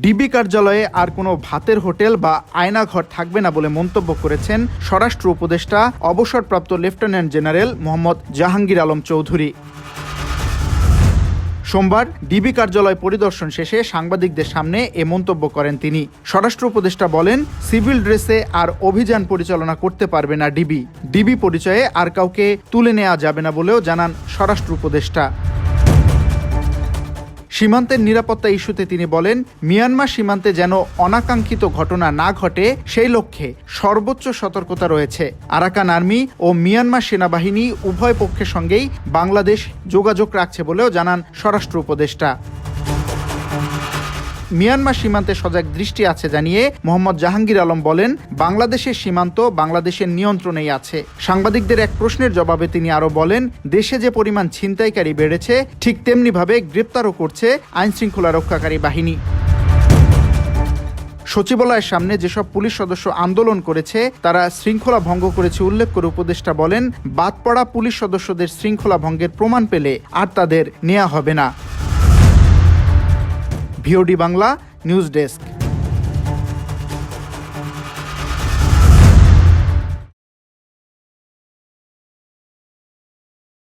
DB কার্যালয়ে আর কোনো ভাতের হোটেল বা আয়নাঘর থাকবে না বলে মন্তব্য করেছেন স্বরাষ্ট্র উপদেষ্টা অবসরপ্রাপ্ত লেফটেন্যান্ট জেনারেল মোহাম্মদ জাহাঙ্গীর আলম চৌধুরী। সোমবার ডিবি কার্যালয় পরিদর্শন শেষে সাংবাদিকদের সামনে এ মন্তব্য করেন তিনি। স্বরাষ্ট্র উপদেষ্টা বলেন, সিভিল ড্রেসে আর অভিযান পরিচালনা করতে পারবে না ডিবি পরিচয়ে আর কাউকে তুলে নেওয়া যাবে না বলেও জানান স্বরাষ্ট্র উপদেষ্টা। সীমান্তের নিরাপত্তা ইস্যুতে তিনি বলেন, মিয়ানমার সীমান্তে যেন অনাকাঙ্ক্ষিত ঘটনা না ঘটে সেই লক্ষ্যে সর্বোচ্চ সতর্কতা রয়েছে। আরাকান আর্মি ও মিয়ানমার সেনাবাহিনী উভয় পক্ষের সঙ্গেই বাংলাদেশ যোগাযোগ রাখছে বলেও জানান স্বরাষ্ট্র উপদেষ্টা। মিয়ানমার সীমান্তে সজাগ দৃষ্টি আছে জানিয়ে মোহাম্মদ জাহাঙ্গীর আলম বলেন, বাংলাদেশের সীমান্ত বাংলাদেশের নিয়ন্ত্রণেই আছে। সাংবাদিকদের এক প্রশ্নের জবাবে তিনি আরও বলেন, দেশে যে পরিমাণ ছিনতাইকারী বেড়েছে ঠিক তেমনিভাবে গ্রেপ্তারও করছে আইনশৃঙ্খলা রক্ষাকারী বাহিনী। সচিবালয়ের সামনে যেসব পুলিশ সদস্য আন্দোলন করেছে তারা শৃঙ্খলা ভঙ্গ করেছে উল্লেখ করে উপদেষ্টা বলেন, বাদ পড়া পুলিশ সদস্যদের শৃঙ্খলা ভঙ্গের প্রমাণ পেলে আর তাদের নেওয়া হবে না। VOD Bangla news desk.